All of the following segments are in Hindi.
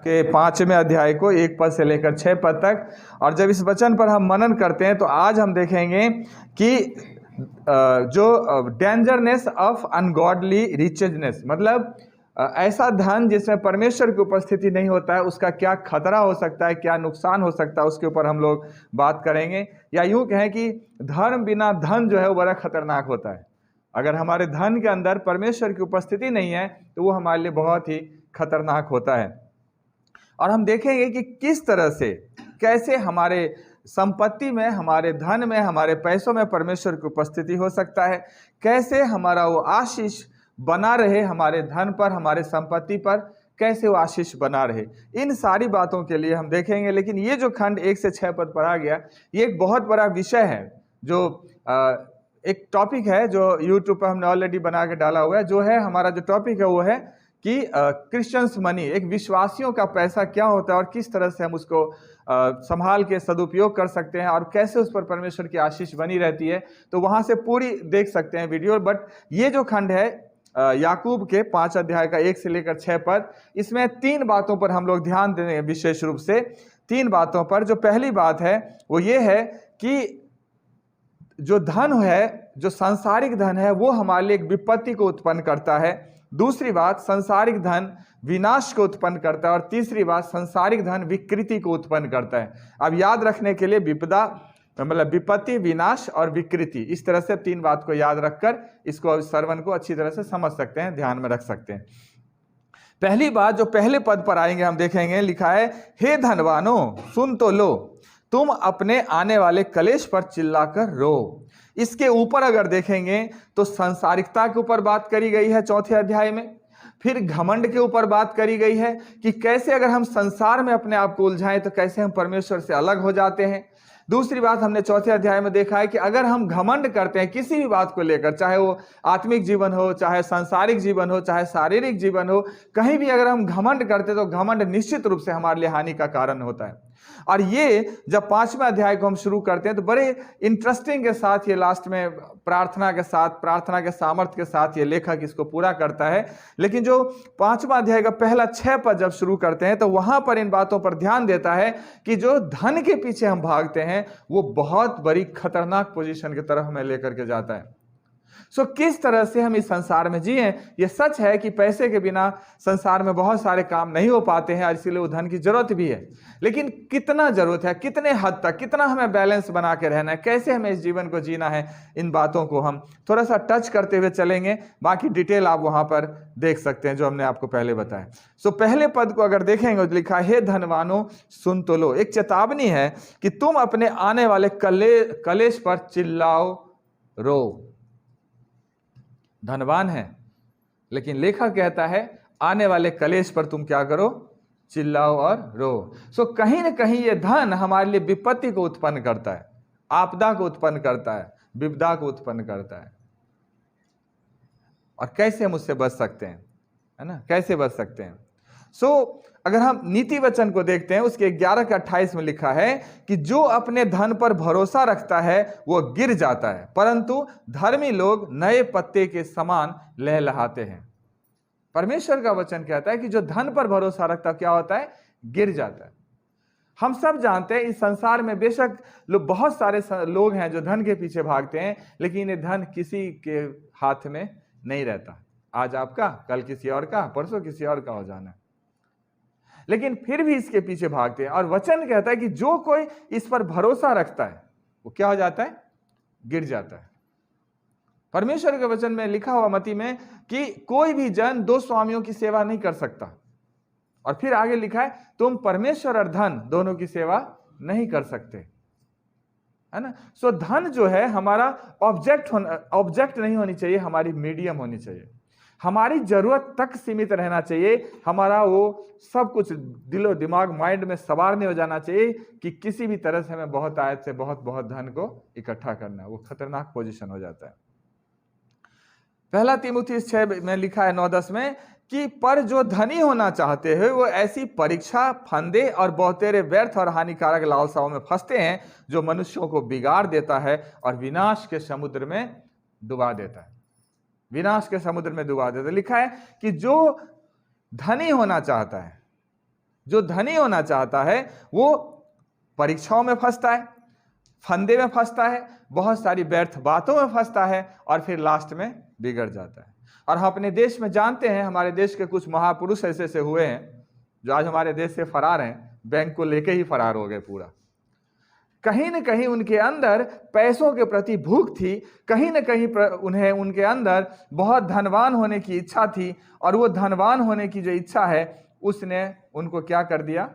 के 5वें अध्याय को 1 पद से लेकर 6 पद तक। और जब इस वचन पर हम मनन करते हैं तो आज हम देखेंगे कि जो डेंजरनेस ऑफ अनगॉडली रिचेजनेस, मतलब ऐसा धन जिसमें परमेश्वर की उपस्थिति नहीं होता है, उसका क्या खतरा हो सकता है, क्या नुकसान हो सकता है, उसके ऊपर हम लोग बात करेंगे। या यूं कहें कि धर्म बिना धन जो है वो बड़ा खतरनाक होता है। अगर हमारे धन के अंदर परमेश्वर की उपस्थिति नहीं है तो वो हमारे लिए बहुत ही खतरनाक होता है। और हम देखेंगे कि किस तरह से, कैसे हमारे संपत्ति में, हमारे धन में, हमारे पैसों में परमेश्वर की उपस्थिति हो सकता है, कैसे हमारा वो आशीष बना रहे हमारे धन पर, हमारे संपत्ति पर, कैसे वो आशीष बना रहे। इन सारी बातों के लिए हम देखेंगे। लेकिन ये जो खंड 1 से 6 पद पढ़ा गया, ये एक बहुत बड़ा विषय है, जो एक टॉपिक है जो यूट्यूब पर हमने ऑलरेडी बना के डाला हुआ है। जो है हमारा जो टॉपिक है वो है कि क्रिश्चियंस मनी, एक विश्वासियों का पैसा क्या होता है और किस तरह से हम उसको संभाल के सदुपयोग कर सकते हैं और कैसे उस पर परमेश्वर की आशीष बनी रहती है। तो वहां से पूरी देख सकते हैं वीडियो। बट ये जो खंड है याकूब के 5 अध्याय का 1 से लेकर 6 पद, इसमें 3 बातों पर हम लोग ध्यान देंगे, विशेष रूप से 3 बातों पर। जो पहली बात है वो ये है कि जो धन है, जो सांसारिक धन है, वो हमारे लिए एक विपत्ति को उत्पन्न करता है। दूसरी बात, सांसारिक धन विनाश को उत्पन्न करता है। और तीसरी बात, सांसारिक धन विकृति को उत्पन्न करता है। अब याद रखने के लिए विपदा मतलब विपत्ति, विनाश और विकृति, इस तरह से 3 बात को याद रखकर इसको सर्वन को अच्छी तरह से समझ सकते हैं, ध्यान में रख सकते हैं। पहली बात जो पहले पद पर आएंगे हम देखेंगे, लिखा है, हे धनवानो सुन तो लो, तुम अपने आने वाले कलेश पर चिल्लाकर रो। इसके ऊपर अगर देखेंगे तो सांसारिकता के ऊपर बात करी गई है 4थे अध्याय में। फिर घमंड के ऊपर बात करी गई है कि कैसे अगर हम संसार में अपने आप को उलझाएं तो कैसे हम परमेश्वर से अलग हो जाते हैं। दूसरी बात हमने 4थे अध्याय में देखा है कि अगर हम घमंड करते हैं किसी भी बात को लेकर, चाहे वो आत्मिक जीवन हो, चाहे सांसारिक जीवन हो, चाहे शारीरिक जीवन हो, कहीं भी अगर हम घमंड करते तो घमंड निश्चित रूप से हमारे लिए हानि का कारण होता है। और ये जब 5वें अध्याय को हम शुरू करते हैं तो बड़े इंटरेस्टिंग के साथ ये लास्ट में प्रार्थना के साथ, प्रार्थना के सामर्थ्य के साथ ये लेखक इसको पूरा करता है। लेकिन जो 5वां अध्याय का पहला 6 पद जब शुरू करते हैं तो वहां पर इन बातों पर ध्यान देता है कि जो धन के पीछे हम भागते हैं वो बहुत बड़ी खतरनाक पोजीशन की तरफ हमें लेकर के जाता है। किस तरह से हम इस संसार में जिए। ये सच है कि पैसे के बिना संसार में बहुत सारे काम नहीं हो पाते हैं और इसीलिए वो धन की जरूरत भी है। लेकिन कितना जरूरत है, कितने हद तक, कितना हमें बैलेंस बना के रहना है, कैसे हमें इस जीवन को जीना है, इन बातों को हम थोड़ा सा टच करते हुए चलेंगे। बाकी डिटेल आप वहां पर देख सकते हैं जो हमने आपको पहले बताया। पहले पद को अगर देखेंगे तो लिखा, हे धनवानो सुन तो लो। एक चेतावनी है कि तुम अपने आने वाले कलेश पर चिल्लाओ रो। धनवान है, लेकिन लेखक कहता है आने वाले कलेश पर तुम क्या करो, चिल्लाओ और रो। कहीं ना कहीं ये धन हमारे लिए विपत्ति को उत्पन्न करता है, आपदा को उत्पन्न करता है, विपदा को उत्पन्न करता है। और कैसे हम उससे बच सकते हैं, है ना, कैसे बच सकते हैं। अगर हम नीति वचन को देखते हैं, उसके 11 के 28 में लिखा है कि जो अपने धन पर भरोसा रखता है वो गिर जाता है, परंतु धर्मी लोग नए पत्ते के समान लहलहाते हैं। परमेश्वर का वचन कहता है कि जो धन पर भरोसा रखता है क्या होता है, गिर जाता है। हम सब जानते हैं इस संसार में बेशक बहुत सारे लोग हैं जो धन के पीछे भागते हैं, लेकिन ये धन किसी के हाथ में नहीं रहता। आज आपका, कल किसी और का, परसों किसी और का हो जाना है, लेकिन फिर भी इसके पीछे भागते हैं। और वचन कहता है कि जो कोई इस पर भरोसा रखता है वो क्या हो जाता है, गिर जाता है। परमेश्वर के वचन में लिखा हुआ मत्ती में कि कोई भी जन 2 स्वामियों की सेवा नहीं कर सकता। और फिर आगे लिखा है तुम परमेश्वर और धन दोनों की सेवा नहीं कर सकते, है ना। धन जो है हमारा ऑब्जेक्ट नहीं होनी चाहिए, हमारी मीडियम होनी चाहिए, हमारी जरूरत तक सीमित रहना चाहिए। हमारा वो सब कुछ दिलो दिमाग माइंड में सवार नहीं हो जाना चाहिए कि किसी भी तरह से हमें बहुत आयत से बहुत धन को इकट्ठा करना है। वो खतरनाक पोजीशन हो जाता है। पहला तीमुथियुस 6 में लिखा है 9-10 में कि पर जो धनी होना चाहते हैं वो ऐसी परीक्षा, फंदे और बहुतेरे व्यर्थ और हानिकारक लालसाओं में फंसते हैं जो मनुष्यों को बिगाड़ देता है और विनाश के समुद्र में डुबा देता है। विनाश के समुद्र में डुबा देता है। लिखा है कि जो धनी होना चाहता है जो धनी होना चाहता है वो परीक्षाओं में फंसता है, फंदे में फंसता है, बहुत सारी व्यर्थ बातों में फंसता है और फिर लास्ट में बिगड़ जाता है। और हम अपने देश में जानते हैं, हमारे देश के कुछ महापुरुष ऐसे ऐसे हुए हैं जो आज हमारे देश से फरार हैं, बैंक को लेके ही फरार हो गए पूरा। कहीं न कहीं उनके अंदर पैसों के प्रति भूख थी, कहीं न कहीं उन्हें उनके अंदर बहुत धनवान होने की इच्छा थी, और वो धनवान होने की जो इच्छा है उसने उनको क्या कर दिया,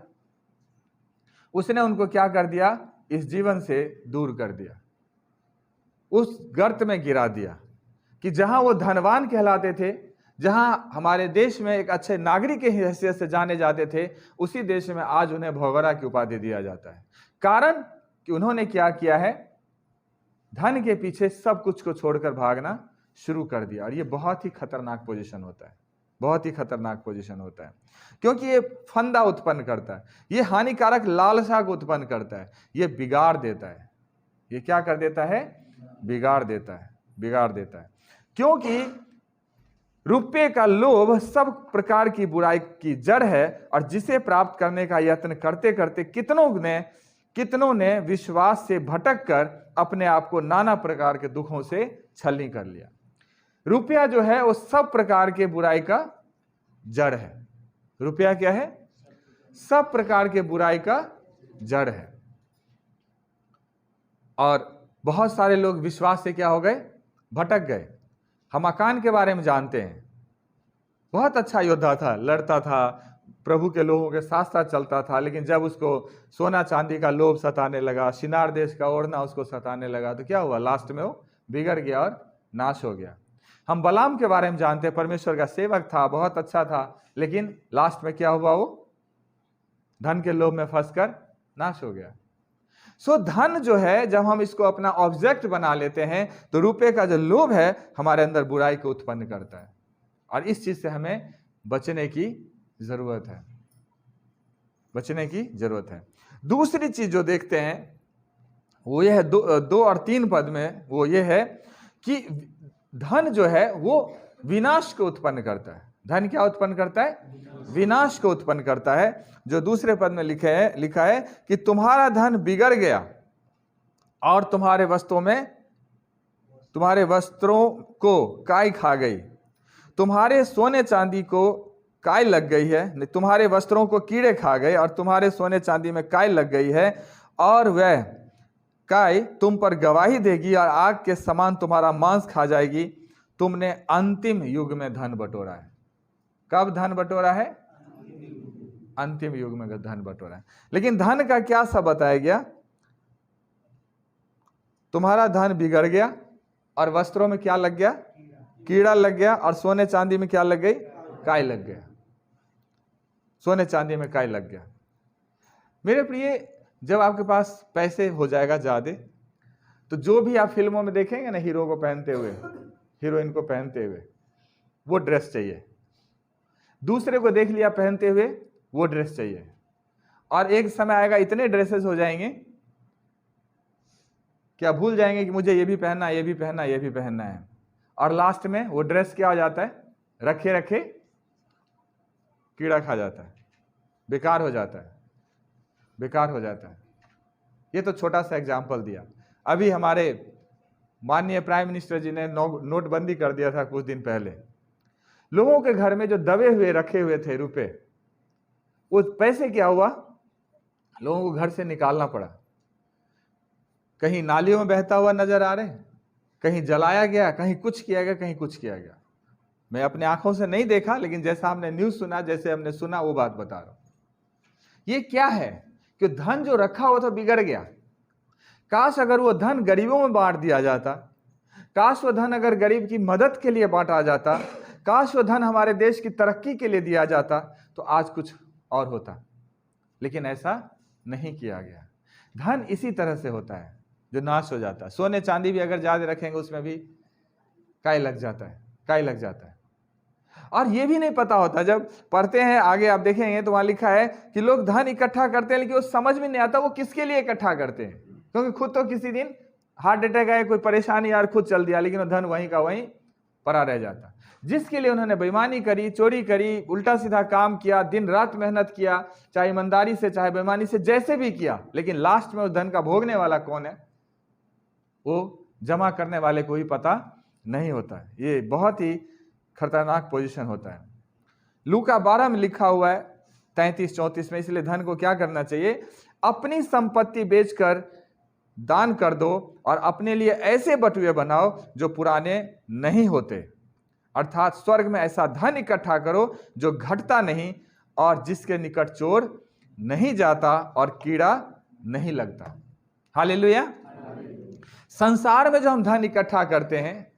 उसने उनको क्या कर दिया, इस जीवन से दूर कर दिया, उस गर्त में गिरा दिया कि जहां वो धनवान कहलाते थे, जहां हमारे देश में एक अच्छे नागरिक की हैसियत से जाने जाते थे, उसी देश में आज उन्हें भौगोरा की उपाधि दिया जाता है। कारण कि उन्होंने क्या किया है, धन के पीछे सब कुछ को छोड़कर भागना शुरू कर दिया। और ये बहुत ही खतरनाक पोजीशन होता है, बहुत ही खतरनाक पोजीशन होता है, क्योंकि ये फंदा उत्पन्न करता है, ये हानिकारक लालसा को उत्पन्न करता है, ये बिगाड़ देता है। ये क्या कर देता है, बिगाड़ देता है, बिगाड़ देता है। क्योंकि रुपये का लोभ सब प्रकार की बुराई की जड़ है, और जिसे प्राप्त करने का यत्न करते करते कितनों ने विश्वास से भटक कर अपने आप को नाना प्रकार के दुखों से छलनी कर लिया। रुपया जो है वो सब प्रकार के बुराई का जड़ है। रुपया क्या है, सब प्रकार के बुराई का जड़ है। और बहुत सारे लोग विश्वास से क्या हो गए, भटक गए। हम अकान के बारे में जानते हैं, बहुत अच्छा योद्धा था, लड़ता था, प्रभु के लोगों के साथ साथ चलता था, लेकिन जब उसको सोना चांदी का लोभ सताने लगा, शिनार देश का ओढ़ना उसको सताने लगा, तो क्या हुआ, लास्ट में वो बिगड़ गया और नाश हो गया। हम बलाम के बारे में जानते हैं, परमेश्वर का सेवक था, बहुत अच्छा था, लेकिन लास्ट में क्या हुआ, वो धन के लोभ में फंसकर नाश हो गया। सो धन जो है, जब हम इसको अपना ऑब्जेक्ट बना लेते हैं, तो रुपए का जो लोभ है हमारे अंदर बुराई को उत्पन्न करता है, और इस चीज से हमें बचने की जरूरत है, बचने की जरूरत है। दूसरी चीज जो देखते हैं वो ये है, 2 और 3 पद में, वो ये है कि धन जो है वो विनाश को उत्पन्न करता है। धन क्या उत्पन्न करता है, विनाश को उत्पन्न करता है। जो दूसरे पद में लिखा है कि तुम्हारा धन बिगड़ गया और तुम्हारे वस्त्रों को काई खा गई, तुम्हारे सोने चांदी को काई लग गई है, तुम्हारे वस्त्रों को कीड़े खा गए और तुम्हारे सोने चांदी में काई लग गई है, और वह काई तुम पर गवाही देगी और आग के समान तुम्हारा मांस खा जाएगी। तुमने अंतिम युग में धन बटोरा है। कब धन बटोरा है, अंतिम युग में धन बटोरा है। लेकिन धन का क्या सब बताया गया, तुम्हारा धन बिगड़ गया और वस्त्रों में क्या लग गया, कीड़ा लग गया, और सोने चांदी में क्या लग गई, काई लग गया। सोने चांदी में काई लग गया। मेरे प्रिय, जब आपके पास पैसे हो जाएगा ज्यादा, तो जो भी आप फिल्मों में देखेंगे ना, हीरो को पहनते हुए, हीरोइन को पहनते हुए, वो ड्रेस चाहिए। दूसरे को देख लिया पहनते हुए, वो ड्रेस चाहिए। और एक समय आएगा इतने ड्रेसेस हो जाएंगे क्या भूल जाएंगे कि मुझे ये भी पहनना, ये भी पहनना, ये भी पहनना है। और लास्ट में वो ड्रेस क्या हो जाता है, रखे रखे कीड़ा खा जाता है, बेकार हो जाता है, बेकार हो जाता है। ये तो छोटा सा एग्जाम्पल दिया। अभी हमारे माननीय प्राइम मिनिस्टर जी ने नोटबंदी कर दिया था कुछ दिन पहले। लोगों के घर में जो दबे हुए रखे हुए थे रुपए, वो पैसे क्या हुआ, लोगों को घर से निकालना पड़ा। कहीं नालियों में बहता हुआ नजर आ रहे, कहीं जलाया गया, कहीं कुछ किया गया, कहीं कुछ किया गया। मैं अपने आंखों से नहीं देखा, लेकिन जैसा हमने न्यूज सुना, जैसे हमने सुना, वो बात बता रहा हूं। ये क्या है कि धन जो रखा हुआ था बिगड़ गया। काश अगर वो धन गरीबों में बांट दिया जाता, काश वो धन अगर गरीब की मदद के लिए बांटा जाता, काश वो धन हमारे देश की तरक्की के लिए दिया जाता, तो आज कुछ और होता। लेकिन ऐसा नहीं किया गया। धन इसी तरह से होता है जो नाश हो जाता है। सोने चांदी भी अगर ज्यादा रखेंगे उसमें भी काई लग जाता है, काई लग जाता है। और ये भी नहीं पता होता, जब पढ़ते हैं आगे आप देखेंगे तो वहां लिखा है कि लोग धन इकट्ठा करते हैं, लेकिन वो समझ में नहीं आता वो किसके लिए इकट्ठा करते हैं। क्योंकि खुद तो किसी दिन हार्ट अटैक आए, कोई परेशानी यार, खुद चल दिया, लेकिन वो धन वहीं का वहीं पड़ा रह जाता। जिसके लिए उन्होंने बेईमानी करी, चोरी करी, उल्टा सीधा काम किया, दिन रात मेहनत किया, चाहे ईमानदारी से चाहे बेईमानी से, जैसे भी किया, लेकिन लास्ट में उस धन का भोगने वाला कौन है? वो जमा करने वाले को ही पता नहीं होता है। ये बहुत ही खतरनाक पोजीशन होता है। लूका 12 में लिखा हुआ है 33-34 में, इसलिए धन को क्या करना चाहिए? अपनी संपत्ति बेचकर दान कर दो और अपने लिए ऐसे बटुए बनाओ जो पुराने नहीं होते, अर्थात स्वर्ग में ऐसा धन इकट्ठा करो जो घटता नहीं और जिसके निकट चोर नहीं जाता और कीड़ा नहीं लगता। हालेलुया। संसार में जो हम धन इकट्ठा करते हैं,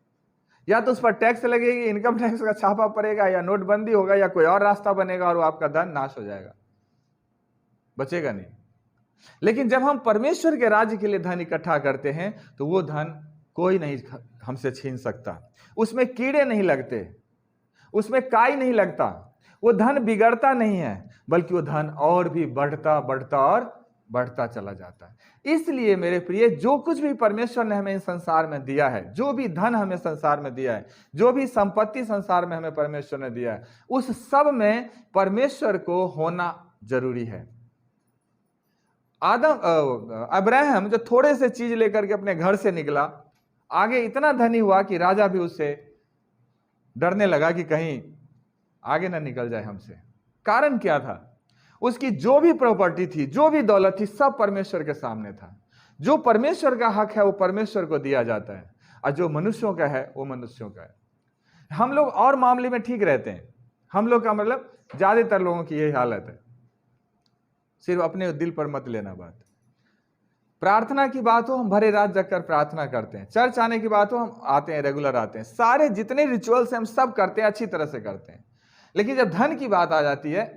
या तो उस पर टैक्स लगेगी, इनकम टैक्स का छापा पड़ेगा, या नोटबंदी होगा, या कोई और रास्ता बनेगा और वो आपका धन नाश हो जाएगा, बचेगा नहीं। लेकिन जब हम परमेश्वर के राज्य के लिए धन इकट्ठा करते हैं तो वो धन कोई नहीं हमसे छीन सकता। उसमें कीड़े नहीं लगते, उसमें काई नहीं लगता, वो धन बिगड़ता नहीं है, बल्कि वो धन और भी बढ़ता बढ़ता और बढ़ता चला जाता है। इसलिए मेरे प्रिय, जो कुछ भी परमेश्वर ने हमें इस संसार में दिया है, जो भी धन हमें संसार में दिया है, जो भी संपत्ति संसार में हमें परमेश्वर ने दिया है, उस सब में परमेश्वर को होना जरूरी है। अब्राहम जो थोड़े से चीज लेकर के अपने घर से निकला, आगे इतना धनी हुआ कि राजा भी उससे डरने लगा कि कहीं आगे ना निकल जाए हमसे। कारण क्या था? उसकी जो भी प्रॉपर्टी थी, जो भी दौलत थी, सब परमेश्वर के सामने था। जो परमेश्वर का हक है वो परमेश्वर को दिया जाता है, और जो मनुष्यों का है वो मनुष्यों का है। हम लोग और मामले में ठीक रहते हैं, हम लोग का मतलब ज्यादातर लोगों की यही हालत है। सिर्फ अपने दिल पर मत लेना बात। प्रार्थना की बात हो, हम भरे रात जगकर प्रार्थना करते हैं। चर्च आने की बात हो, हम आते हैं, रेगुलर आते हैं। सारे जितने रिचुअल्स हैं हम सब करते हैं, अच्छी तरह से करते हैं। लेकिन जब धन की बात आ जाती है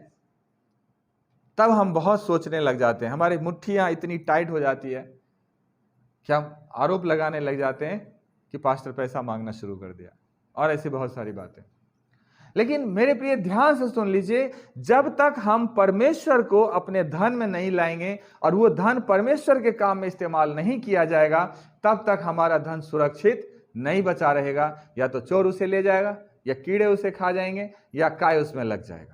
तब हम बहुत सोचने लग जाते हैं, हमारी मुट्ठियां इतनी टाइट हो जाती है कि हम आरोप लगाने लग जाते हैं कि पास्टर पैसा मांगना शुरू कर दिया, और ऐसी बहुत सारी बातें। लेकिन मेरे प्रिय, ध्यान से सुन लीजिए, जब तक हम परमेश्वर को अपने धन में नहीं लाएंगे और वो धन परमेश्वर के काम में इस्तेमाल नहीं किया जाएगा, तब तक हमारा धन सुरक्षित नहीं बचा रहेगा। या तो चोर उसे ले जाएगा, या कीड़े उसे खा जाएंगे, या काय उसमें लग जाएगा।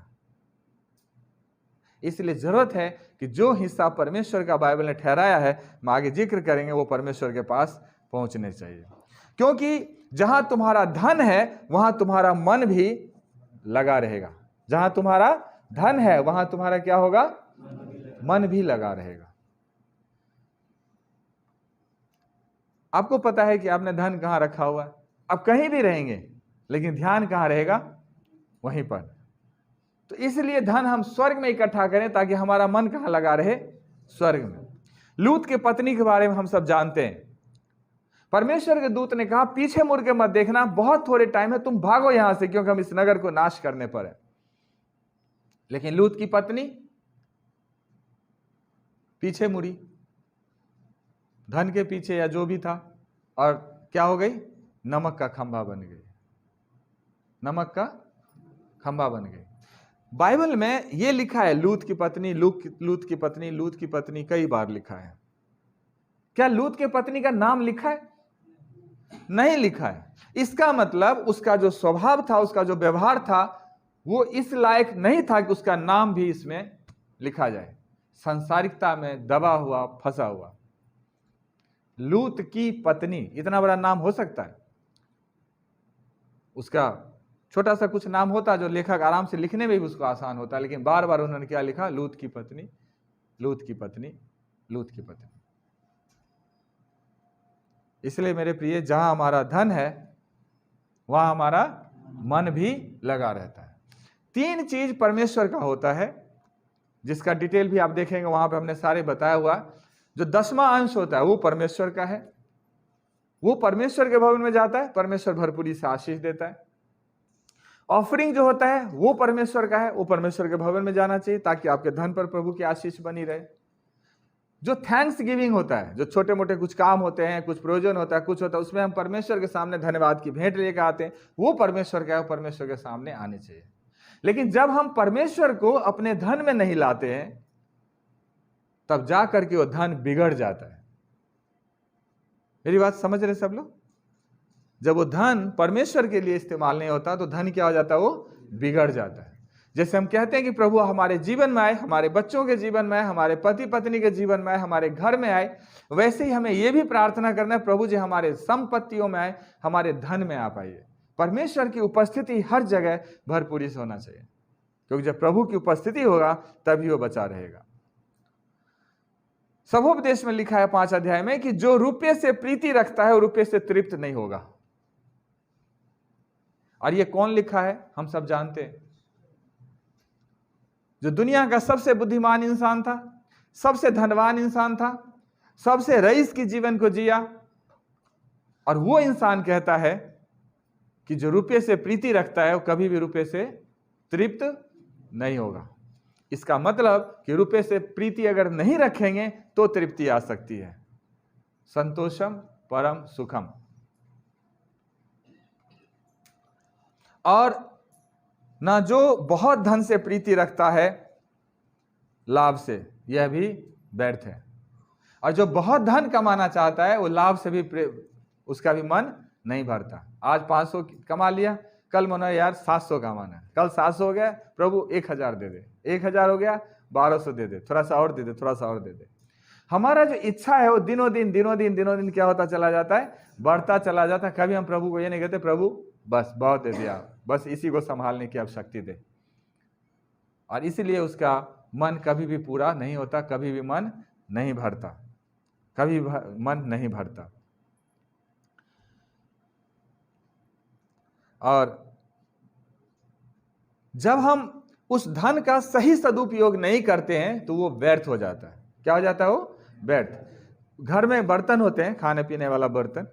इसलिए जरूरत है कि जो हिस्सा परमेश्वर का बाइबल ने ठहराया है, हम आगे जिक्र करेंगे, वो परमेश्वर के पास पहुंचने चाहिए। क्योंकि जहां तुम्हारा धन है वहां तुम्हारा मन भी लगा रहेगा। जहां तुम्हारा धन है वहां तुम्हारा क्या होगा? मन भी लगा रहेगा। आपको पता है कि आपने धन कहां रखा हुआ है? आप कहीं भी रहेंगे, लेकिन ध्यान कहां रहेगा? वहीं पर। तो इसलिए धन हम स्वर्ग में इकट्ठा करें, ताकि हमारा मन कहां लगा रहे? स्वर्ग में। लूत के पत्नी के बारे में हम सब जानते हैं। परमेश्वर के दूत ने कहा, पीछे मुड़ के मत देखना, बहुत थोड़े टाइम है, तुम भागो यहां से, क्योंकि हम इस नगर को नाश करने पर है। लेकिन लूत की पत्नी पीछे मुड़ी, धन के पीछे या जो भी था, और क्या हो गई? नमक का खंभा बन गई। नमक का खंभा बन गई। बाइबल में यह लिखा है, लूत की पत्नी, लूत की पत्नी, लूत की पत्नी, कई बार लिखा है। क्या लूत के पत्नी का नाम लिखा है? नहीं लिखा है। इसका मतलब उसका जो स्वभाव था, उसका जो व्यवहार था, वो इस लायक नहीं था कि उसका नाम भी इसमें लिखा जाए। सांसारिकता में दबा हुआ, फंसा हुआ लूत की पत्नी, इतना बड़ा नाम हो सकता है? उसका छोटा सा कुछ नाम होता जो लेखक आराम से लिखने में भी उसको आसान होता, लेकिन बार बार उन्होंने क्या लिखा? लूत की पत्नी, लूत की पत्नी, लूत की पत्नी। इसलिए मेरे प्रिय, जहां हमारा धन है वहां हमारा मन भी लगा रहता है। 3 चीज परमेश्वर का होता है, जिसका डिटेल भी आप देखेंगे वहां पे हमने सारे बताया हुआ। जो 10वां अंश होता है वो परमेश्वर का है, वो परमेश्वर के भवन में जाता है, परमेश्वर भरपूरी से आशीष देता है। ऑफरिंग जो होता है वो परमेश्वर का है, वो परमेश्वर के भवन में जाना चाहिए, ताकि आपके धन पर प्रभु की आशीष बनी रहे। जो थैंक्स गिविंग होता है, जो छोटे मोटे कुछ काम होते हैं, कुछ प्रयोजन होता है, कुछ होता है, उसमें हम परमेश्वर के सामने धन्यवाद की भेंट लेकर आते हैं, वो परमेश्वर का है, वो परमेश्वर के सामने आने चाहिए। लेकिन जब हम परमेश्वर को अपने धन में नहीं लाते हैं, तब जा करके वो धन बिगड़ जाता है। मेरी बात समझ रहे सब लोग? जब वो धन परमेश्वर के लिए इस्तेमाल नहीं होता तो धन क्या हो जाता है, वो बिगड़ जाता है। जैसे हम कहते हैं कि प्रभु हमारे जीवन में आए, हमारे बच्चों के जीवन में आए, हमारे पति पत्नी के जीवन में आए, हमारे घर में आए, वैसे ही हमें ये भी प्रार्थना करना है, प्रभु जी हमारे संपत्तियों में आए, हमारे धन में आप आइए। परमेश्वर की उपस्थिति हर जगह भरपूरी से होना चाहिए, क्योंकि जब प्रभु की उपस्थिति होगा तभी वो बचा रहेगा। सबोपदेश में लिखा है 5 अध्याय में कि जो रुपये से प्रीति रखता है वो रुपये से तृप्त नहीं होगा। और ये कौन लिखा है, हम सब जानते हैं। जो दुनिया का सबसे बुद्धिमान इंसान था, सबसे धनवान इंसान था, सबसे रईस की जीवन को जिया, और वो इंसान कहता है कि जो रुपये से प्रीति रखता है वो कभी भी रुपये से तृप्त नहीं होगा। इसका मतलब कि रुपये से प्रीति अगर नहीं रखेंगे तो तृप्ति आ सकती है। संतोषम परम सुखम। और ना जो बहुत धन से प्रीति रखता है लाभ से, यह भी व्यर्थ है। और जो बहुत धन कमाना चाहता है वो लाभ से भी उसका भी मन नहीं भरता। आज 500 कमा लिया, कल मन यार 700 कमाना है, कल 700 हो गया, प्रभु 1000 दे दे, 1000 हो गया 1200 दे दे, थोड़ा सा और दे दे, थोड़ा सा और दे दे। हमारा जो इच्छा है वो दिनों दिन क्या होता चला जाता है, बढ़ता चला जाता है। कभी हम प्रभु को ये नहीं कहते प्रभु बस बहुत दे दिया, बस इसी को संभालने की अब शक्ति दे। और इसीलिए उसका मन कभी भी पूरा नहीं होता, कभी भी मन नहीं भरता, कभी मन नहीं भरता। और जब हम उस धन का सही सदुपयोग नहीं करते हैं तो वो व्यर्थ हो जाता है। क्या हो जाता है, वो व्यर्थ। घर में बर्तन होते हैं, खाने पीने वाला बर्तन,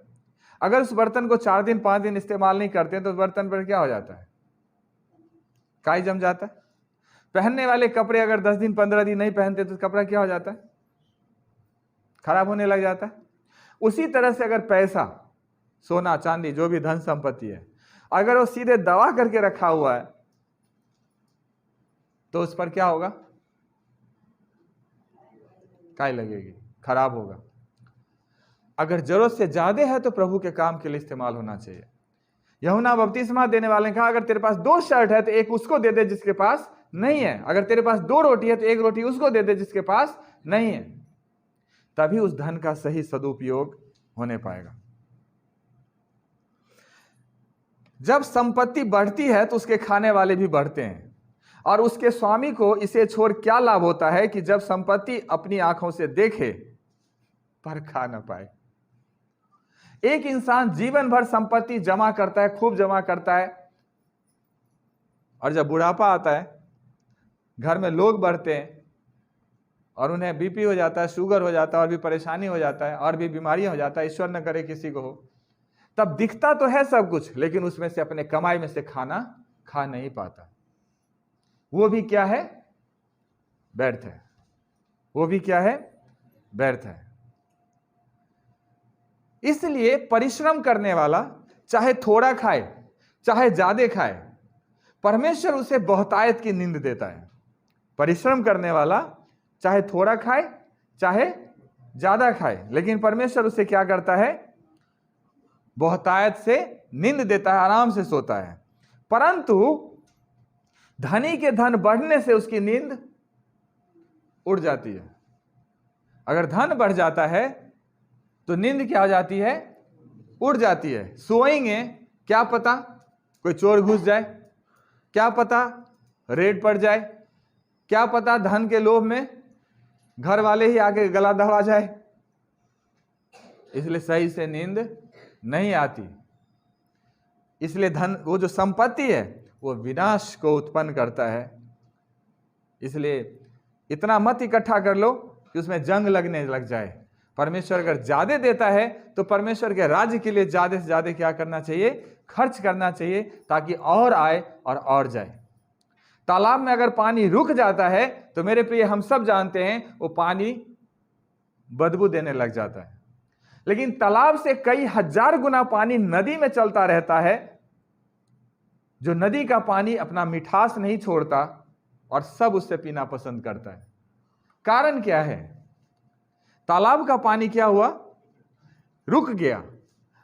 अगर उस बर्तन को 4 दिन 5 दिन इस्तेमाल नहीं करते हैं तो बर्तन पर क्या हो जाता है, काई जम जाता है। पहनने वाले कपड़े अगर 10 दिन 15 दिन नहीं पहनते तो कपड़ा क्या हो जाता है, खराब होने लग जाता है। उसी तरह से अगर पैसा, सोना चांदी, जो भी धन संपत्ति है, अगर वो सीधे दबा करके रखा हुआ है तो उस पर क्या होगा, काई लगेगी, खराब होगा। अगर जरूरत से ज्यादा है तो प्रभु के काम के लिए इस्तेमाल होना चाहिए। यूहन्ना बपतिस्मा देने वाले ने कहा अगर तेरे पास 2 शर्ट है तो एक उसको दे दे जिसके पास नहीं है, अगर तेरे पास 2 रोटी है तो एक रोटी उसको दे दे जिसके पास नहीं है, तभी उस धन का सही सदुपयोग होने पाएगा। जब संपत्ति बढ़ती है तो उसके खाने वाले भी बढ़ते हैं, और उसके स्वामी को इसे छोड़ क्या लाभ होता है कि जब संपत्ति अपनी आंखों से देखे पर खा न पाए। एक इंसान जीवन भर संपत्ति जमा करता है, खूब जमा करता है, और जब बुढ़ापा आता है, घर में लोग बढ़ते हैं और उन्हें बीपी हो जाता है, शुगर हो जाता है, और भी परेशानी हो जाता है, और भी बीमारियां हो जाता है, ईश्वर न करे किसी को हो, तब दिखता तो है सब कुछ, लेकिन उसमें से अपने कमाई में से खाना खा नहीं पाता। वो भी क्या है, व्यर्थ है। वो भी क्या है, व्यर्थ है। इसलिए परिश्रम करने वाला चाहे थोड़ा खाए चाहे ज्यादा खाए, परमेश्वर उसे बहुतायत की नींद देता है। परिश्रम करने वाला चाहे थोड़ा खाए चाहे ज्यादा खाए, लेकिन परमेश्वर उसे क्या करता है, बहुतायत से नींद देता है, आराम से सोता है। परंतु धनी के धन बढ़ने से उसकी नींद उड़ जाती है। अगर धन बढ़ जाता है तो नींद क्या हो जाती है, उड़ जाती है। सोएंगे, क्या पता कोई चोर घुस जाए, क्या पता रेड पड़ जाए, क्या पता धन के लोभ में घर वाले ही आके गला दबा जाए, इसलिए सही से नींद नहीं आती। इसलिए धन, वो जो संपत्ति है वो विनाश को उत्पन्न करता है। इसलिए इतना मत इकट्ठा कर लो कि उसमें जंग लगने लग जाए। परमेश्वर अगर ज्यादा देता है तो परमेश्वर के राज्य के लिए ज्यादा से ज्यादा क्या करना चाहिए, खर्च करना चाहिए, ताकि और आए और जाए। तालाब में अगर पानी रुक जाता है तो मेरे प्रिय हम सब जानते हैं वो पानी बदबू देने लग जाता है। लेकिन तालाब से कई हजार गुना पानी नदी में चलता रहता है, जो नदी का पानी अपना मिठास नहीं छोड़ता और सब उससे पीना पसंद करता है। कारण क्या है, तालाब का पानी क्या हुआ, रुक गया।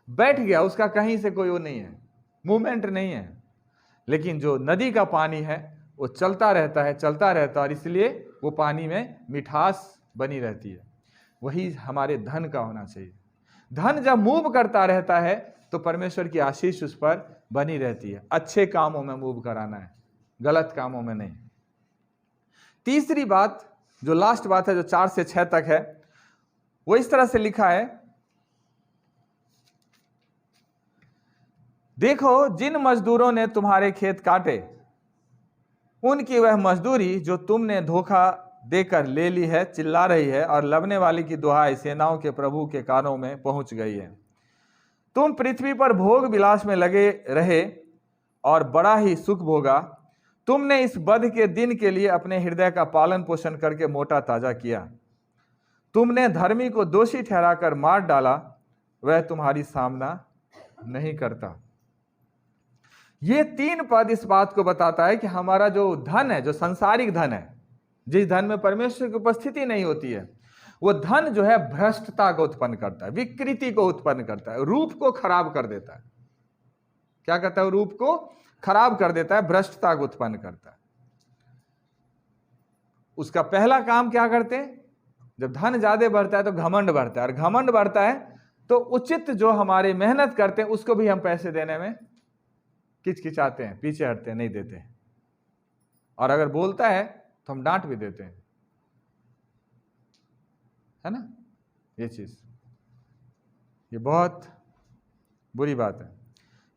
बैठ गया, उसका कहीं से कोई वो नहीं है, मूवमेंट नहीं है। लेकिन जो नदी का पानी है वो चलता रहता है, चलता रहता है, और इसलिए वो पानी में मिठास बनी रहती है। वही हमारे धन का होना चाहिए। धन जब मूव करता रहता है तो परमेश्वर की आशीष उस पर बनी रहती है। अच्छे कामों में मूव कराना है, गलत कामों में नहीं। तीसरी बात, जो लास्ट बात है, जो 4 से 6 तक है, वो इस तरह से लिखा है, देखो जिन मजदूरों ने तुम्हारे खेत काटे उनकी वह मजदूरी जो तुमने धोखा देकर ले ली है चिल्ला रही है, और लबने वाली की दुहाई सेनाओं के प्रभु के कानों में पहुंच गई है। तुम पृथ्वी पर भोग विलास में लगे रहे और बड़ा ही सुख भोगा। तुमने इस वध के दिन के लिए अपने हृदय का पालन पोषण करके मोटा ताजा किया। तुमने धर्मी को दोषी ठहराकर मार डाला, वह तुम्हारी सामना नहीं करता। ये 3 पद इस बात को बताता है कि हमारा जो धन है, जो सांसारिक धन है, जिस धन में परमेश्वर की उपस्थिति नहीं होती है, वो धन जो है भ्रष्टता को उत्पन्न करता है, विकृति को उत्पन्न करता है, रूप को खराब कर देता है। क्या कहता है? रूप को खराब कर देता है, भ्रष्टता को उत्पन्न करता है। उसका पहला काम क्या करते हैं? जब धन ज्यादा बढ़ता है तो घमंड बढ़ता है, और घमंड बढ़ता है तो उचित जो हमारे मेहनत करते हैं उसको भी हम पैसे देने में किचकिचाते हैं, पीछे हटते हैं, नहीं देते हैं। और अगर बोलता है तो हम डांट भी देते हैं, है ना? ये चीज, ये बहुत बुरी बात है।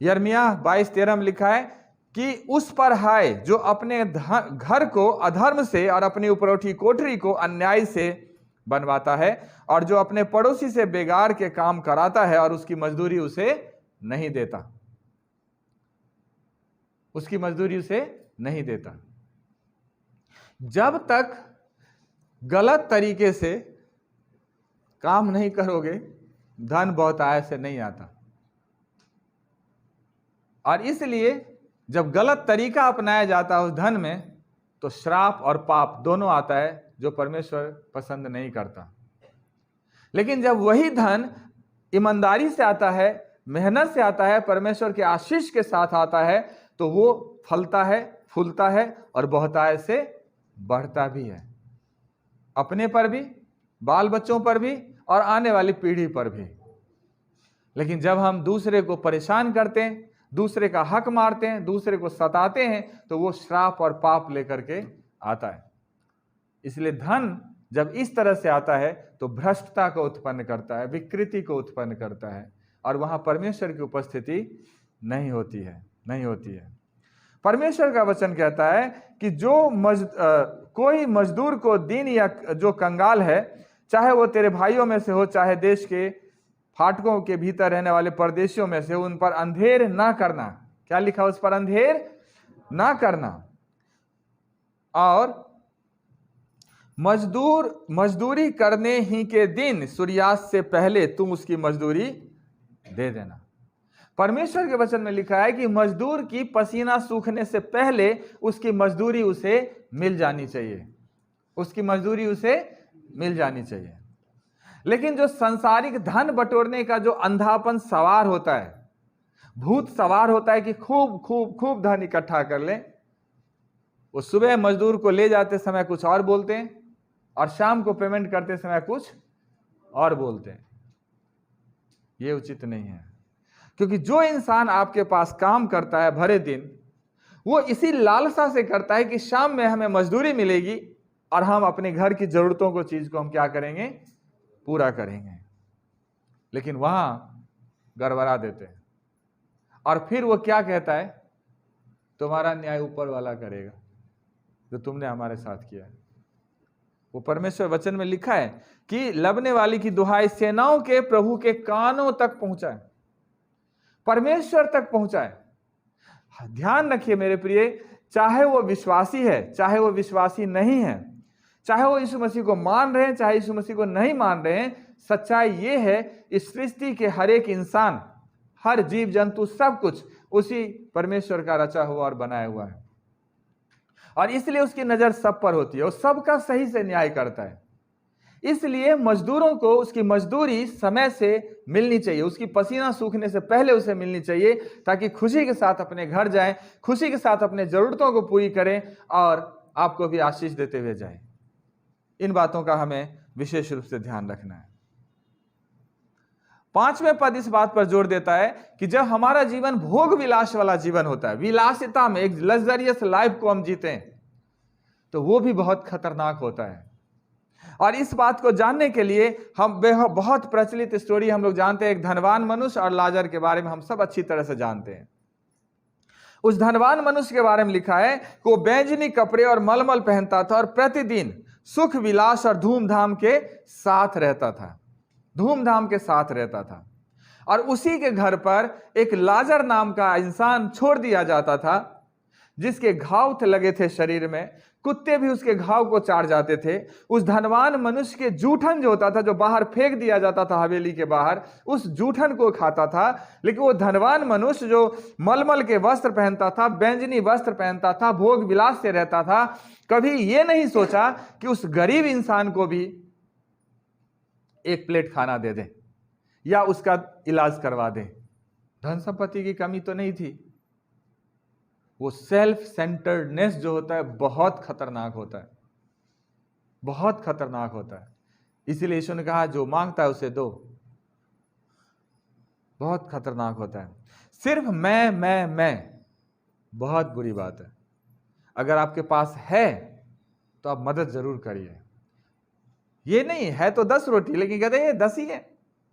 यिर्मयाह 22:13 में लिखा है कि उस पर हाय जो अपने घर को अधर्म से और अपनी उपरौठी कोठरी को अन्याय से बनवाता है, और जो अपने पड़ोसी से बेगार के काम कराता है और उसकी मजदूरी उसे नहीं देता, उसकी मजदूरी उसे नहीं देता। जब तक गलत तरीके से काम नहीं करोगे, धन बहुत आय से नहीं आता। और इसलिए जब गलत तरीका अपनाया जाता है उस धन में, तो श्राप और पाप दोनों आता है, जो परमेश्वर पसंद नहीं करता। लेकिन जब वही धन ईमानदारी से आता है, मेहनत से आता है, परमेश्वर के आशीष के साथ आता है, तो वो फलता है, फूलता है और बहुतायत से बढ़ता भी है, अपने पर भी, बाल बच्चों पर भी और आने वाली पीढ़ी पर भी। लेकिन जब हम दूसरे को परेशान करते हैं, दूसरे का हक मारते हैं, दूसरे को सताते हैं, तो वो श्राप और पाप लेकर के आता है। इसलिए धन जब इस तरह से आता है तो भ्रष्टता को उत्पन्न करता है, विकृति को उत्पन्न करता है, और वहां परमेश्वर की उपस्थिति नहीं होती है, नहीं होती है। परमेश्वर का वचन कहता है कि जो कोई मजदूर को दीन या जो कंगाल है, चाहे वो तेरे भाइयों में से हो, चाहे देश के फाटकों के भीतर रहने वाले परदेशियों में से, उन पर अंधेर ना करना। क्या लिखा? उस पर अंधेर ना करना। और मजदूरी करने ही के दिन सूर्यास्त से पहले तुम उसकी मजदूरी दे देना। परमेश्वर के वचन में लिखा है कि मजदूर की पसीना सूखने से पहले उसकी मजदूरी उसे मिल जानी चाहिए, उसकी मजदूरी उसे मिल जानी चाहिए। लेकिन जो सांसारिक धन बटोरने का जो अंधापन सवार होता है, भूत सवार होता है कि खूब खूब खूब धन इकट्ठा कर ले, वो सुबह मजदूर को ले जाते समय कुछ और बोलते हैं और शाम को पेमेंट करते समय कुछ और बोलते हैं। ये उचित नहीं है, क्योंकि जो इंसान आपके पास काम करता है भरे दिन, वो इसी लालसा से करता है कि शाम में हमें मजदूरी मिलेगी और हम अपने घर की जरूरतों को, चीज को हम क्या करेंगे? पूरा करेंगे। लेकिन वहां गड़बड़ा देते हैं, और फिर वो क्या कहता है? तुम्हारा न्याय ऊपर वाला करेगा, जो तुमने हमारे साथ किया है। वो परमेश्वर वचन में लिखा है कि लबने वाली की दुहाई सेनाओं के प्रभु के कानों तक पहुंचाए, परमेश्वर तक पहुंचाए। ध्यान रखिए मेरे प्रिय, चाहे वो विश्वासी है, चाहे वो विश्वासी नहीं है, चाहे वो यीशु मसीह को मान रहे हैं, चाहे यीशु मसीह को नहीं मान रहे हैं, सच्चाई ये है, इस सृष्टि के हर एक इंसान, हर जीव जंतु, सब कुछ उसी परमेश्वर का रचा हुआ और बनाया हुआ है, और इसलिए उसकी नजर सब पर होती है, और सबका सही से न्याय करता है। इसलिए मजदूरों को उसकी मजदूरी समय से मिलनी चाहिए, उसकी पसीना सूखने से पहले उसे मिलनी चाहिए, ताकि खुशी के साथ अपने घर जाएं, खुशी के साथ अपने जरूरतों को पूरी करें और आपको भी आशीष देते हुए जाएं। इन बातों का हमें विशेष रूप से ध्यान रखना है। 5वें पद इस बात पर जोर देता है कि जब हमारा जीवन भोग विलास वाला जीवन होता है, विलासिता में एक लग्जरियस लाइफ को हम जीते हैं, तो वो भी बहुत खतरनाक होता है। और इस बात को जानने के लिए हम बहुत प्रचलित स्टोरी हम लोग जानते हैं, एक धनवान मनुष्य और लाजर के बारे में हम सब अच्छी तरह से जानते हैं। उस धनवान मनुष्य के बारे में लिखा है कि वो बैंजनी कपड़े और मलमल पहनता था और प्रतिदिन सुख विलास और धूमधाम के साथ रहता था, धूमधाम के साथ रहता था। और उसी के घर पर एक लाजर नाम का इंसान छोड़ दिया जाता था, जिसके घाव लगे थे शरीर में, कुत्ते भी उसके घाव को चाट जाते थे। उस धनवान मनुष्य के जूठन जो होता था, जो बाहर फेंक दिया जाता था हवेली के बाहर, उस जूठन को खाता था। लेकिन वो धनवान मनुष्य जो मलमल के वस्त्र पहनता था, बैंजनी वस्त्र पहनता था, भोग विलास से रहता था, कभी ये नहीं सोचा कि उस गरीब इंसान को भी एक प्लेट खाना दे दे या उसका इलाज करवा दे। धन संपत्ति की कमी तो नहीं थी। वो सेल्फ सेंटर्डनेस जो होता है बहुत खतरनाक होता है, बहुत खतरनाक होता है। इसीलिए यीशु ने कहा जो मांगता है उसे दो। बहुत खतरनाक होता है। सिर्फ मैं बहुत बुरी बात है। अगर आपके पास है तो आप मदद जरूर करिए। ये नहीं है तो 10 रोटी, लेकिन कहते हैं ये 10 ही है,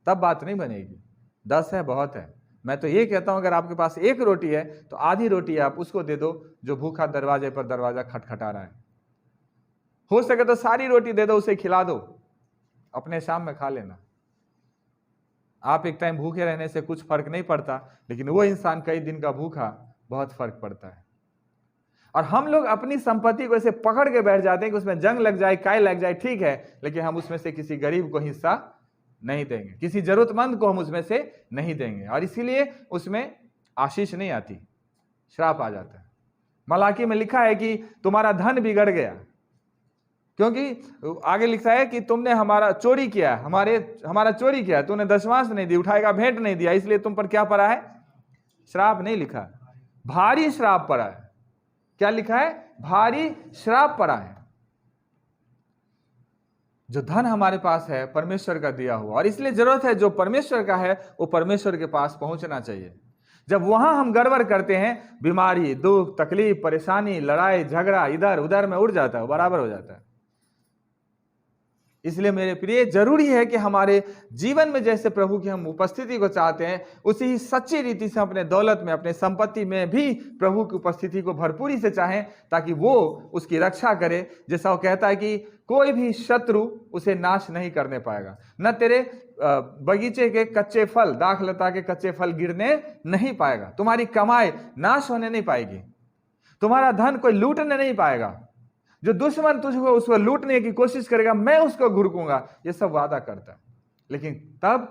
तब बात नहीं बनेगी। 10 है बहुत है। मैं तो ये कहता हूं अगर आपके पास 1 रोटी है तो आधी रोटी आप उसको दे दो जो भूखा दरवाजे पर दरवाजा खटखटा रहा है। हो सके तो सारी रोटी दे दो, उसे खिला दो, अपने शाम में खा लेना। आप एक टाइम भूखे रहने से कुछ फर्क नहीं पड़ता, लेकिन वो इंसान कई दिन का भूखा बहुत फर्क पड़ता है। और हम लोग अपनी संपत्ति को ऐसे पकड़ के बैठ जाते हैं कि उसमें जंग लग जाए, काई लग जाए, ठीक है, लेकिन हम उसमें से किसी गरीब को हिस्सा नहीं देंगे, किसी जरूरतमंद को हम उसमें से नहीं देंगे, और इसीलिए उसमें आशीष नहीं आती, श्राप आ जाता है। मलाकी में लिखा है कि तुम्हारा धन बिगड़ गया, क्योंकि आगे लिखा है कि तुमने हमारा चोरी किया, हमारा चोरी किया, तूने दशमांश नहीं दी, उठाएगा भेंट नहीं दिया, इसलिए तुम पर क्या पड़ा है? श्राप नहीं लिखा, भारी श्राप पड़ा है। क्या लिखा है? भारी श्राप पड़ा है। जो धन हमारे पास है परमेश्वर का दिया हुआ, और इसलिए जरूरत है जो परमेश्वर का है वो परमेश्वर के पास पहुंचना चाहिए। जब वहां हम गड़बड़ करते हैं, बीमारी, दुख, तकलीफ, परेशानी, लड़ाई झगड़ा इधर उधर में उड़ जाता है, बराबर हो जाता है। इसलिए मेरे प्रिय, जरूरी है कि हमारे जीवन में जैसे प्रभु की हम उपस्थिति को चाहते हैं, उसी ही सच्ची रीति से अपने दौलत में, अपने संपत्ति में भी प्रभु की उपस्थिति को भरपूरी से चाहें, ताकि वो उसकी रक्षा करे। जैसा वो कहता है कि कोई भी शत्रु उसे नाश नहीं करने पाएगा, न तेरे बगीचे के कच्चे फल, दाखलता के कच्चे फल गिरने नहीं पाएगा, तुम्हारी कमाई नाश होने नहीं पाएगी, तुम्हारा धन कोई लूटने नहीं पाएगा। जो दुश्मन तुझको उसको लूटने की कोशिश करेगा, मैं उसको घुड़कूंगा, ये सब वादा करता है। लेकिन तब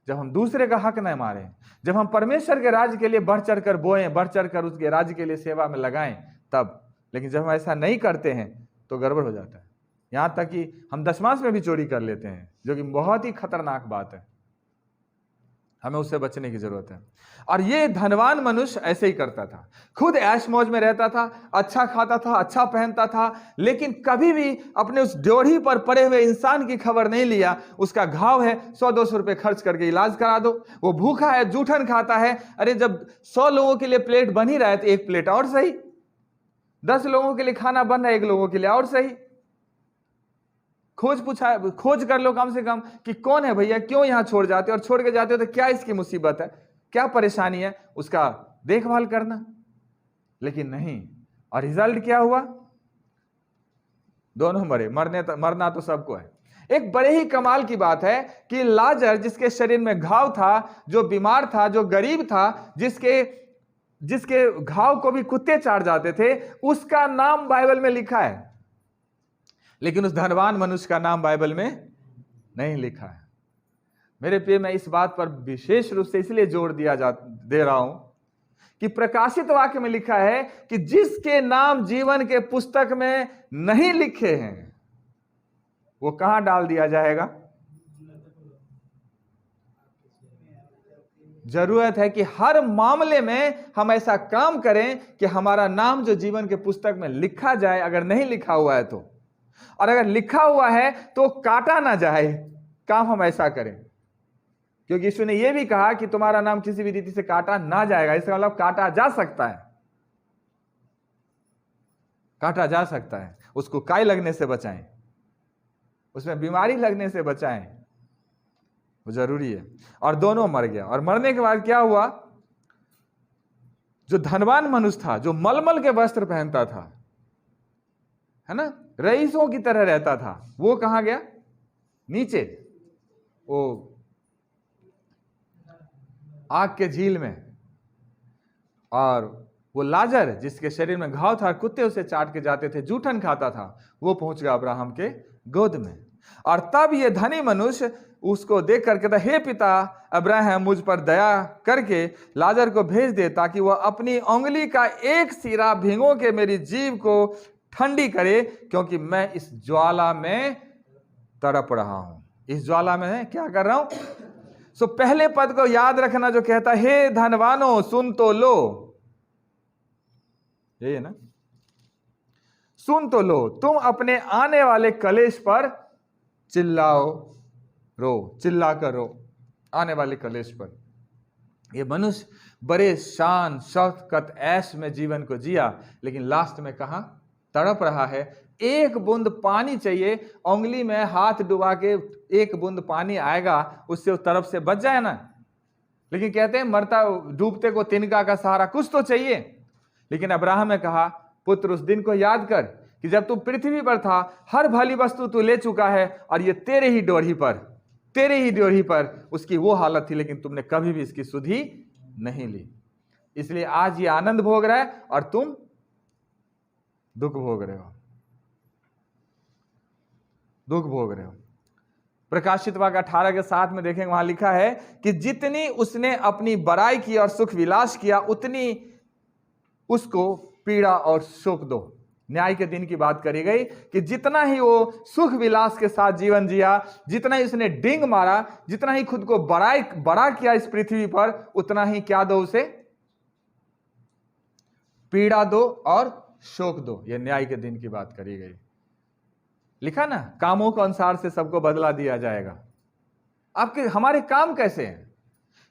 जब हम दूसरे का हक न मारें, जब हम परमेश्वर के राज्य के लिए बढ़ चढ़ कर बोएं, बढ़ चढ़ कर उसके राज्य के लिए सेवा में लगाएं, तब। लेकिन जब हम ऐसा नहीं करते हैं तो गड़बड़ हो जाता है। यहां तक कि हम दशमांश में भी चोरी कर लेते हैं, जो कि बहुत ही खतरनाक बात है। हमें उससे बचने की जरूरत है। और ये धनवान मनुष्य ऐसे ही करता था, खुद ऐश मौज में रहता था, अच्छा खाता था, अच्छा पहनता था, लेकिन कभी भी अपने उस ड्योढ़ी पर पड़े हुए इंसान की खबर नहीं लिया। उसका घाव है, 100-200 रुपए खर्च करके इलाज करा दो। वो भूखा है, जूठन खाता है, अरे जब 100 लोगों के लिए प्लेट बन ही रहा है तो 1 प्लेट और सही, 10 लोगों के लिए खाना बन रहा है, 1 लोगों के लिए और सही। खोज कर लो कम से कम कि कौन है भैया, क्यों यहां छोड़ जाते हो, और छोड़ के जाते हो तो क्या इसकी मुसीबत है, क्या परेशानी है, उसका देखभाल करना। लेकिन नहीं, और रिजल्ट क्या हुआ? दोनों मरे। मरना तो सबको है। एक बड़े ही कमाल की बात है कि लाजर, जिसके शरीर में घाव था, जो बीमार था, जो गरीब था, जिसके घाव को भी कुत्ते चाट जाते थे, उसका नाम बाइबल में लिखा है, लेकिन उस धनवान मनुष्य का नाम बाइबल में नहीं लिखा है। मेरे प्रिय, मैं इस बात पर विशेष रूप से इसलिए जोर दे रहा हूं कि प्रकाशित वाक्य में लिखा है कि जिसके नाम जीवन के पुस्तक में नहीं लिखे हैं, वो कहां डाल दिया जाएगा? जरूरत है कि हर मामले में हम ऐसा काम करें कि हमारा नाम जो जीवन के पुस्तक में लिखा जाए, अगर नहीं लिखा हुआ है तो, और अगर लिखा हुआ है तो काटा ना जाए। काम हम ऐसा करें, क्योंकि यीशु ने यह भी कहा कि तुम्हारा नाम किसी भी रीति से काटा ना जाएगा। इसका मतलब काटा जा सकता है, काटा जा सकता है। उसको काई लगने से बचाएं, उसमें बीमारी लगने से बचाएं, वो जरूरी है। और दोनों मर गया। और मरने के बाद क्या हुआ? जो धनवान मनुष्य था, जो मलमल के वस्त्र पहनता था, है ना, रईसों की तरह रहता था, वो कहां गया? नीचे, वो आग के झील में। और वो लाजर, जिसके शरीर में घाव था, कुत्ते उसे चाट के जाते थे, जूठन खाता था, वो पहुंच गया अब्राहम के गोद में। और तब ये धनी मनुष्य उसको देख कर कहता, हे पिता अब्राहम, मुझ पर दया करके लाजर को भेज दे, ताकि वह अपनी उंगली का एक सिरा भिगो के मेरी जीभ को ठंडी करे, क्योंकि मैं इस ज्वाला में तड़प रहा हूं। इस ज्वाला में क्या कर रहा हूं? सो पहले पद को याद रखना, जो कहता, हे धनवानो सुन तो लो। यही है ना, सुन तो लो, तुम अपने आने वाले कलेश पर चिल्लाओ, रो, चिल्ला कर रो, आने वाले कलेश पर। ये मनुष्य बड़े शान शौकत ऐश में जीवन को जिया, लेकिन लास्ट में कहां तड़प रहा है? एक बूंद पानी चाहिए, उंगली में हाथ डुबा के एक बूंद पानी आएगा, उससे उस तरफ से बच जाए ना। लेकिन कहते हैं मरता डूबते को तिनका का सहारा, कुछ तो चाहिए। लेकिन अब्राहम ने कहा, पुत्र उस दिन को याद कर कि जब तू पृथ्वी पर था, हर भली वस्तु तू ले चुका है, और ये तेरे ही ड्योढ़ी पर उसकी वो हालत थी, लेकिन तुमने कभी भी इसकी सुधि नहीं ली। इसलिए आज ये आनंद भोग रहा है और तुम दुख भोग रहे हो, दुख भोग रहे हो। प्रकाशित वाक्य 18:7 में देखेंगे, वहां लिखा है कि जितनी उसने अपनी बड़ाई की और सुख विलास किया, उतनी उसको पीड़ा और शोक दो। न्याय के दिन की बात करी गई कि जितना ही वो सुख विलास के साथ जीवन जिया, जितना ही उसने डिंग मारा, जितना ही खुद को बड़ा किया इस पृथ्वी पर, उतना ही क्या दो उसे? पीड़ा दो और शोक दो। यह न्याय के दिन की बात करी गई। लिखा ना, कामों के अनुसार से सबको बदला दिया जाएगा। आपके हमारे काम कैसे हैं?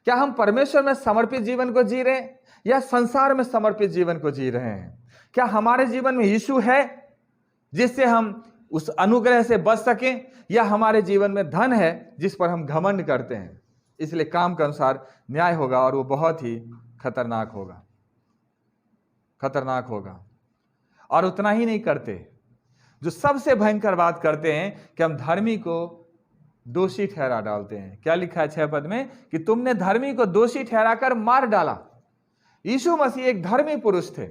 क्या हम परमेश्वर में समर्पित जीवन को जी रहे हैं या संसार में समर्पित जीवन को जी रहे हैं? क्या हमारे जीवन में यीशु है जिससे हम उस अनुग्रह से बच सकें, या हमारे जीवन में धन है जिस पर हम घमंड करते हैं? इसलिए काम के अनुसार न्याय होगा, और वो बहुत ही खतरनाक होगा, खतरनाक होगा। और उतना ही नहीं करते, जो सबसे भयंकर बात करते हैं कि हम धर्मी को दोषी ठहरा डालते हैं। क्या लिखा है 6 पद में? कि तुमने धर्मी को दोषी ठहराकर मार डाला। यीशु मसीह एक धर्मी पुरुष थे।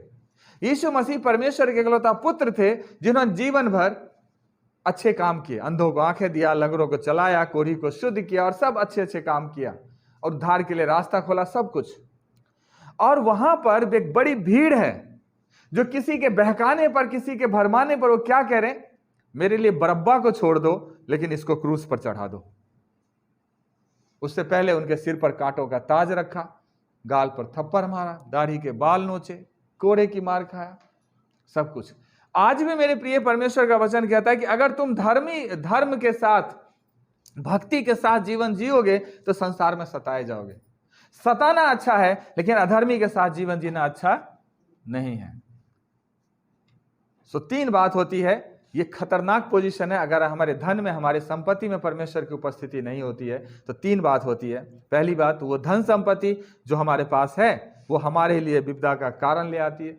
यीशु मसीह परमेश्वर के इकलौता पुत्र थे, जिन्होंने जीवन भर अच्छे काम किए, अंधों को आंखें दिया, लंगड़ों को चलाया, कोढ़ी को शुद्ध किया, और सब अच्छे अच्छे काम किया, और उद्धार के लिए रास्ता खोला, सब कुछ। और वहां पर एक बड़ी भीड़ है जो किसी के बहकाने पर, किसी के भरमाने पर वो क्या कह रहे हैं? मेरे लिए बरब्बा को छोड़ दो, लेकिन इसको क्रूस पर चढ़ा दो। उससे पहले उनके सिर पर कांटों का ताज रखा, गाल पर थप्पड़ मारा, दाढ़ी के बाल नोचे, कोड़े की मार खाया, सब कुछ। आज भी मेरे प्रिय परमेश्वर का वचन कहता है कि अगर तुम धर्म के साथ, भक्ति के साथ जीवन जियोगे तो संसार में सताए जाओगे। सताना अच्छा है, लेकिन अधर्मी के साथ जीवन जीना अच्छा नहीं है। सो 3 बात होती है। ये खतरनाक पोजीशन है। अगर हमारे धन में, हमारे संपत्ति में परमेश्वर की उपस्थिति नहीं होती है तो 3 बात होती है। पहली बात, वो धन संपत्ति जो हमारे पास है वो हमारे लिए विपदा का कारण ले आती है,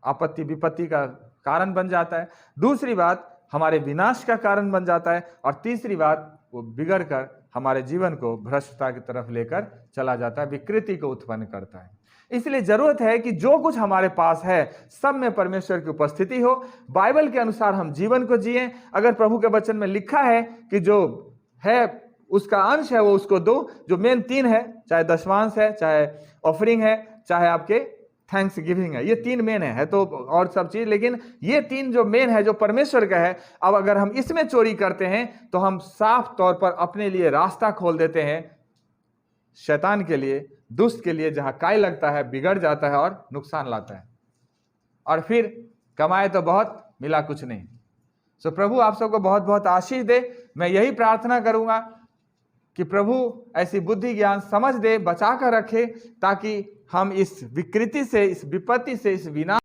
आपत्ति विपत्ति का कारण बन जाता है। दूसरी बात, हमारे विनाश का कारण बन जाता है। और तीसरी बात, वो बिगड़ कर हमारे जीवन को भ्रष्टता की तरफ लेकर चला जाता है, विकृति को उत्पन्न करता है। इसलिए जरूरत है कि जो कुछ हमारे पास है सब में परमेश्वर की उपस्थिति हो, बाइबल के अनुसार हम जीवन को जिएं। अगर प्रभु के वचन में लिखा है कि जो है उसका अंश है वो उसको दो, जो मेन 3 है, चाहे दशमांश है, चाहे ऑफरिंग है, चाहे आपके थैंक्स गिविंग है। ये 3 मेन है तो और सब चीज, लेकिन ये 3 जो मेन है जो परमेश्वर का है, अब अगर हम इसमें चोरी करते हैं तो हम साफ तौर पर अपने लिए रास्ता खोल देते हैं शैतान के लिए, दुष्ट के लिए, जहां काय लगता है, बिगड़ जाता है और नुकसान लाता है, और फिर कमाए तो बहुत मिला कुछ नहीं। सो प्रभु आप सबको बहुत बहुत आशीष दे। मैं यही प्रार्थना करूंगा कि प्रभु ऐसी बुद्धि ज्ञान समझ दे, बचा कर रखे, ताकि हम इस विकृति से, इस विपत्ति से, इस विनाश